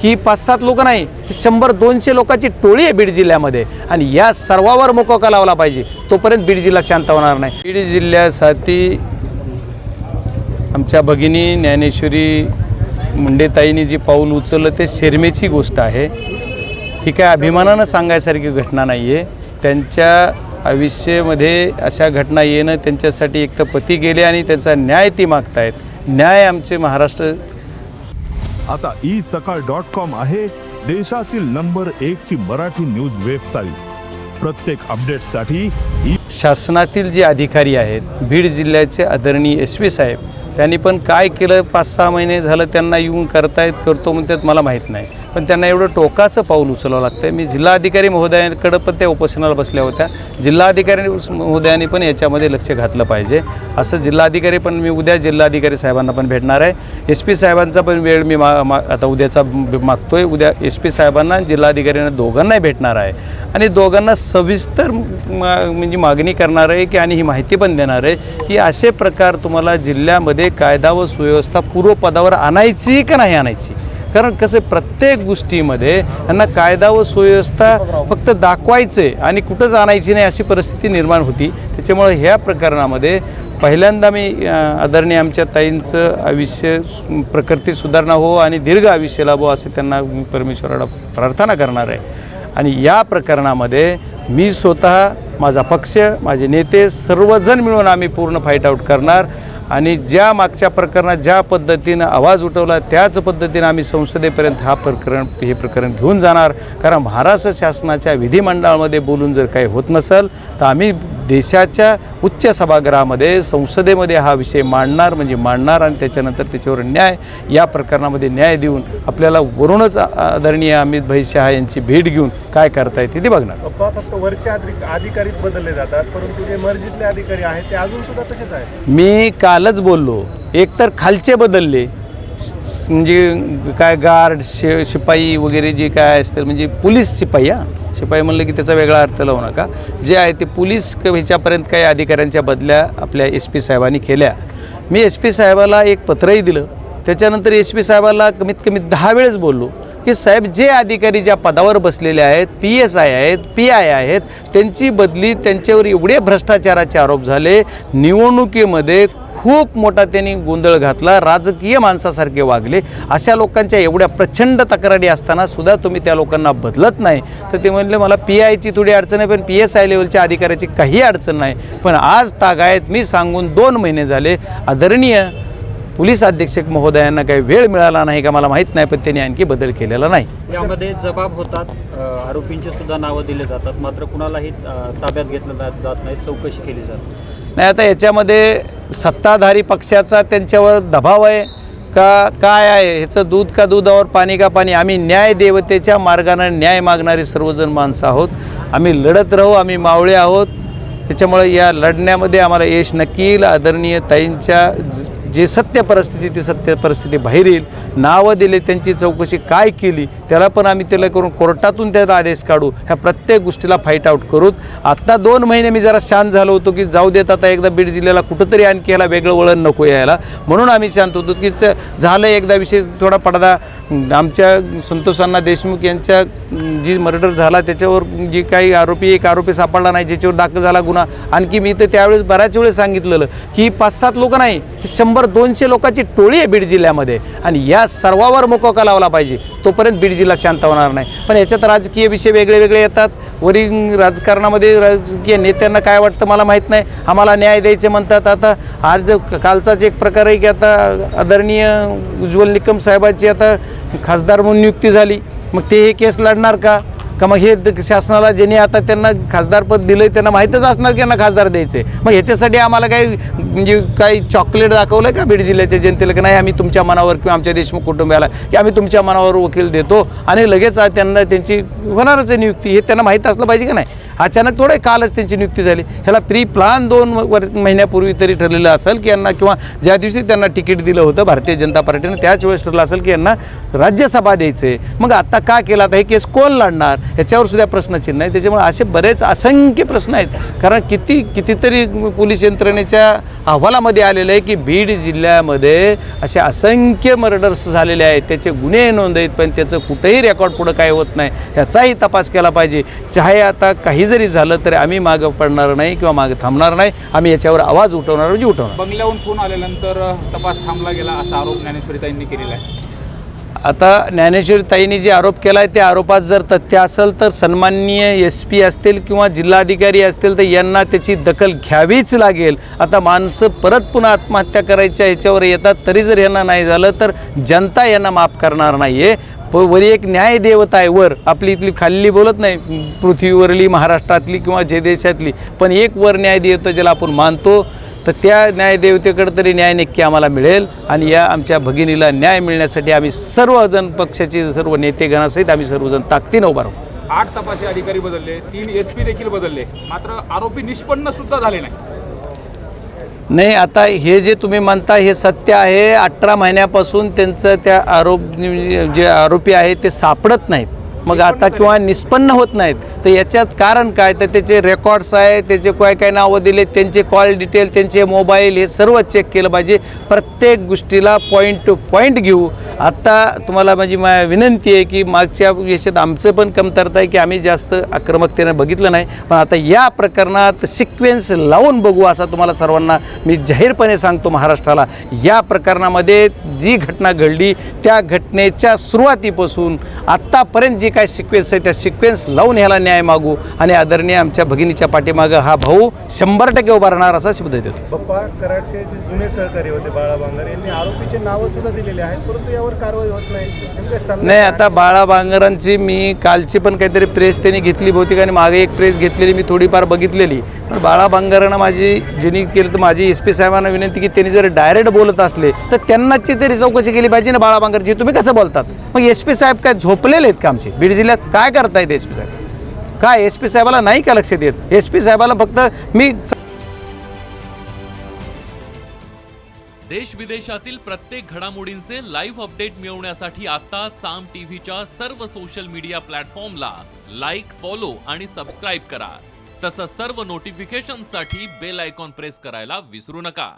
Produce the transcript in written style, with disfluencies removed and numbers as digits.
की 5-7 लोक नाही, 100-200 लोकांची टोळी आहे बीड जिल्ह्यामध्ये आणि या सर्वावर मोकोका लावला पाहिजे. तोपर्यंत बीड जिल्हा शांत होणार नाही. बीड जिल्ह्यासाठी आमच्या भगिनी ज्ञानेश्वरी मुंडेताईंनी जी पाऊल उचललं ते शर्मेची गोष्ट आहे. ही काय अभिमानानं सांगायसारखी घटना नाही आहे. त्यांच्या आयुष्यामध्ये अशा घटना येणं त्यांच्यासाठी एक तर पती गेले आणि त्यांचा न्याय ती मागतायत. न्याय आमचे महाराष्ट्र. आता isakal.com आहे देशातील नंबर 1 ची मराठी न्यूज वेबसाईट. प्रत्येक अपडेटसाठी शासनातील जे अधिकारी आहेत, बीड जिल्ह्याचे आदरणीय SP साहेब, त्यांनी पण काय केलं, 5-6 महिने झालं त्यांना येऊन करतो म्हणतात मला माहीत नाही, पण त्यांना एवढं टोकाचं पाऊल उचलावं लागतं. मी जिल्हाधिकारी महोदयांकडे पण त्या उपोषणाला बसल्या होत्या. जिल्हाधिकारी महोदयांनी पण याच्यामध्ये लक्ष घातलं पाहिजे. असं जिल्हाधिकारी पण मी उद्या जिल्हाधिकारी साहेबांना पण भेटणार आहे. SP साहेबांचा पण वेळ मी आता उद्याचा मागतोय. उद्या SP साहेबांना जिल्हाधिकाऱ्यांना दोघांनाही भेटणार आहे आणि दोघांना सविस्तर म्हणजे मागणी करणार आहे की आणि ही माहिती पण देणार आहे की असे प्रकार तुम्हाला जिल्ह्यामध्ये कायदा व सुव्यवस्था पूर्वपदावर आणायची का नाही आणायची. कारण कसं प्रत्येक गोष्टीमध्ये यांना कायदा व सुव्यवस्था फक्त दाखवायचे आणि कुठंच आणायची नाही अशी परिस्थिती निर्माण होती. त्याच्यामुळे ह्या प्रकरणामध्ये पहिल्यांदा मी आदरणीय आमच्या ताईंचं आयुष्य प्रकृती सुधारणा हो आणि दीर्घ आयुष्य लाभो असे त्यांना मी परमेश्वराला प्रार्थना करणार आहे. आणि या प्रकरणामध्ये मी स्वतः, माझा पक्ष, माझे नेते सर्वजण मिळून आम्ही पूर्ण फाईट आऊट करणार आणि ज्या मागच्या प्रकरणात ज्या पद्धतीनं आवाज उठवला त्याच पद्धतीनं आम्ही संसदेपर्यंत हे प्रकरण घेऊन जाणार. कारण महाराष्ट्र शासनाच्या विधिमंडळामध्ये बोलून जर काही होत नसेल तर आम्ही देशाच्या उच्च सभागृहामध्ये संसदेमध्ये हा विषय मांडणार म्हणजे मांडणार आणि त्याच्यानंतर त्याच्यावर न्याय, या प्रकरणामध्ये न्याय देऊन आपल्याला वरूनच आदरणीय अमित भाई शहा यांची भेट घेऊन काय करता येते ते बघणार. फक्त वरचे अधिकारीच बदलले जातात, परंतु जे मर्जीतले अधिकारी आहेत ते अजून सुद्धा तसेच आहेत. मी कालच बोललो, एकतर खालचे बदलले म्हणजे काय गार्ड शिपाई वगैरे जे काय असतील म्हणजे पोलीस शिपाई, शिपाई म्हणलं की त्याचा वेगळा अर्थ लावू नका, जे आहे ते पोलीस ह्याच्यापर्यंत काही अधिकाऱ्यांच्या बदल्या आपल्या SP साहेबांनी केल्या. मी SP साहेबाला एक पत्रही दिलं. त्याच्यानंतर SP साहेबाला कमीत कमी 10 वेळेस बोललो की साहेब जे अधिकारी ज्या पदावर बसलेले आहेत, PSI आहेत, PI आहेत, त्यांची बदली, त्यांच्यावर एवढे भ्रष्टाचाराचे आरोप झाले, निवडणुकीमध्ये खूप मोठा त्यांनी गोंधळ घातला, राजकीय माणसासारखे वागले. अशा लोकांच्या एवढ्या प्रचंड तक्रारी असताना सुद्धा तुम्ही त्या लोकांना बदलत नाही. तर ते म्हणले मला PIची थोडी अडचण आहे पण PSI लेवलच्या अधिकाऱ्याची काही अडचण नाही. पण आज तागायत मी सांगून 2 महिने झाले आदरणीय पोलीस अधीक्षक महोदयांना काही वेळ मिळाला नाही का मला माहीत नाही, पण त्यांनी आणखी बदल केलेला नाही. यामध्ये जबाब होतात, आरोपींची सुद्धा नावं दिले जातात, मात्र कुणालाही ताब्यात घेतलं जात नाही, चौकशी केली जाते नाही. आता याच्यामध्ये सत्ताधारी पक्षाचा त्यांच्यावर दबाव आहे का काय आहे, ह्याचं दूध का दुधावर पाणी का पाणी. आम्ही न्याय देवतेच्या मार्गाने न्याय मागणारे सर्वजण माणसं आहोत. आम्ही लढत राहू, आम्ही मावळे आहोत. त्याच्यामुळे या लढण्यामध्ये आम्हाला यश नक्की येईल. आदरणीय ताईंच्या जे सत्य परिस्थिती ती सत्य परिस्थिती बाहेर येईल. नावं दिले, त्यांची चौकशी काय केली त्याला पण आम्ही त्याला करून कोर्टातून त्याचा आदेश काढू. ह्या प्रत्येक गोष्टीला फाईट आऊट करूत. आत्ता 2 महिने मी जरा शांत झालो होतो की जाऊ देत आता एकदा बीड जिल्ह्याला कुठंतरी आणखी याला वेगळं वळण नको यायला, म्हणून आम्ही शांत होतो की झालं एकदा विषय थोडा पडदा. आमच्या संतोष अण्णा देशमुख यांच्या जी मर्डर झाला त्याच्यावर जी काही एक आरोपी सापडला नाही, ज्याच्यावर दाखल झाला गुन्हा. आणखी मी तर त्यावेळेस बऱ्याच वेळेस सांगितलेलं की 5-7 लोक नाही, 100-200 लोकांची टोळी आहे बीड जिल्ह्यामध्ये आणि या सर्वावर मोकोका लावला पाहिजे. तोपर्यंत बीड जिल्हा शांत होणार नाही. पण याच्यात राजकीय विषय वेगळे वेगळे येतात. वरील राजकारणामध्ये राजकीय नेत्यांना काय वाटतं मला माहीत नाही. आम्हाला न्याय द्यायचे म्हणतात. आता आज कालचाच एक प्रकार आहे की आता आदरणीय उज्ज्वल निकम साहेबांची आता खासदार म्हणून नियुक्ती झाली. मग ते हे केस लढणार का मग हे शासनाला ज्यांनी आता त्यांना खासदारपद दिलं त्यांना माहीतच असणार की यांना खासदार द्यायचे. मग ह्याच्यासाठी आम्हाला काही म्हणजे काही चॉकलेट दाखवलं का बीड जिल्ह्याच्या जनतेला की नाही आम्ही तुमच्या मनावर किंवा आमच्या देशमुख कुटुंबियाला की आम्ही तुमच्या मनावर वकील देतो आणि लगेच त्यांना त्यांची होणारच आहे नियुक्ती, हे त्यांना माहीत असलं पाहिजे का नाही. अचानक थोडे कालच त्यांची नियुक्ती झाली. ह्याला प्री प्लान 2 महिन्यापूर्वी तरी ठरलेलं असेल की यांना किंवा ज्या दिवशी त्यांना तिकीट दिलं होतं भारतीय जनता पार्टीनं त्याच वेळेस ठरलं असेल की यांना राज्यसभा द्यायचं आहे. मग आता का केलं, आता हे केस कोण लढणार. ह्याच्यावर सुद्धा प्रश्नचिन्ह आहे. त्याच्यामुळे असे बरेच असंख्य प्रश्न आहेत. कारण कितीतरी पोलीस यंत्रणेच्या अहवालामध्ये आलेलं आहे की बीड जिल्ह्यामध्ये असे असंख्य मर्डर्स झालेले आहेत, त्याचे गुन्हे नोंद आहेत, पण त्याचं कुठेही रेकॉर्ड पुढं काय होत नाही. ह्याचाही तपास केला पाहिजे. चाहे आता काही जरी झालं तरी आम्ही मागं पडणार नाही किंवा मागं थांबणार नाही. आम्ही याच्यावर आवाज उठवणार म्हणजे उठवणार. बंगल्याहून फोन आल्यानंतर तपास थांबला गेला असा आरोप ज्ञानेश्वरीताईंनी केलेला आहे. आता ज्ञानेश्वरीताईंनी जे आरोप केला आहे त्या आरोपात जर तथ्य असेल तर सन्माननीय SP असतील किंवा जिल्हाधिकारी असतील तर यांना त्याची दखल घ्यावीच लागेल. आता माणसं परत पुन्हा आत्महत्या करायच्या ह्याच्यावर येतात, तरी जर यांना नाही झालं तर जनता यांना माफ करणार नाही आहे. वरी एक न्याय देवता आहे, वर आपली इथली खाल्ली बोलत नाही, पृथ्वीवरली, महाराष्ट्रातली किंवा जे देशातली, पण एक वर न्याय देवता ज्याला आपण मानतो, तर त्या न्यायदेवतेकडे तरी न्याय नक्की आम्हाला मिळेल. आणि या आमच्या भगिनीला न्याय मिळण्यासाठी आम्ही सर्वजण, पक्षाचे सर्व नेतेगणासहित आम्ही सर्वजण ताकदीनं उभा राहू. 8 तपासी अधिकारी बदलले, 3 SP देखील बदलले, मात्र आरोपी निष्पन्न सुद्धा झाले नाही. आता हे जे तुम्ही म्हणता हे सत्य आहे. 18 महिन्यापासून त्यांचं त्या जे आरोपी आहेत ते सापडत नाहीत. मग आता किंवा निष्पन्न होत नाहीत, तर याच्यात कारण काय, तर त्याचे रेकॉर्ड्स आहे, त्याचे काय नावं दिले, त्यांचे कॉल डिटेल, त्यांचे मोबाईल, हे सर्व चेक केलं पाहिजे. प्रत्येक गोष्टीला पॉईंट टू पॉईंट घेऊ. आता तुम्हाला माझी विनंती आहे की मागच्या याच्यात आमचं पण कमतरता आहे की आम्ही जास्त आक्रमकतेनं बघितलं नाही, पण आता या प्रकरणात सिक्वेन्स लावून बघू असा तुम्हाला सर्वांना मी जाहीरपणे सांगतो. महाराष्ट्राला या प्रकरणामध्ये जी घटना घडली त्या घटनेच्या सुरुवातीपासून आत्तापर्यंत जी काय सिक्वेन्स आहे त्या सिक्वेन्स लावून ह्याला न्याय मागू. आणि आदरणीय आमच्या भगिनीच्या पाठीमागं हा भाऊ 100% उभा राहणार असा शब्द देतो. बाप्पा कराडचे जे जुने सहकारी होते बाळा बांगर यांनी आरोपीचे नावं सुद्धा दिलेले आहेत, परंतु यावर कारवाई होत नाही. नेमकं चाललंय नाही, काय? आता बाळा बांगरांची मी कालची पण काहीतरी प्रेस त्यांनी घेतली बहुतेक, आणि मागे एक प्रेस घेतलेली मी थोडीफार बघितलेली. पण बाळा बांगरांना माझी ज्यांनी केलं तर माझी SP साहेबांना विनंती की त्यांनी जर डायरेक्ट बोलत असले तर त्यांनाची तरी चौकशी केली पाहिजे ना. बाळा बांगरची तुम्ही कसं बोलतात? मग SP साहेब काय झोपलेले आहेत का? आमचे बीड जिल्ह्यात काय करतायत SP साहेब? काय SP साहेबाला नाही का लक्ष देत? SP साहेबाला फक्त मी देश विदेशातील प्रत्येक घडामोडींचे लाईव्ह अपडेट मिळवण्यासाठी आता साम टीव्हीच्या सर्व सोशल मीडिया प्लॅटफॉर्मला लाईक, फॉलो आणि सबस्क्राईब करा. तसंच सर्व नोटिफिकेशनसाठी बेल आयकॉन प्रेस करायला विसरू नका.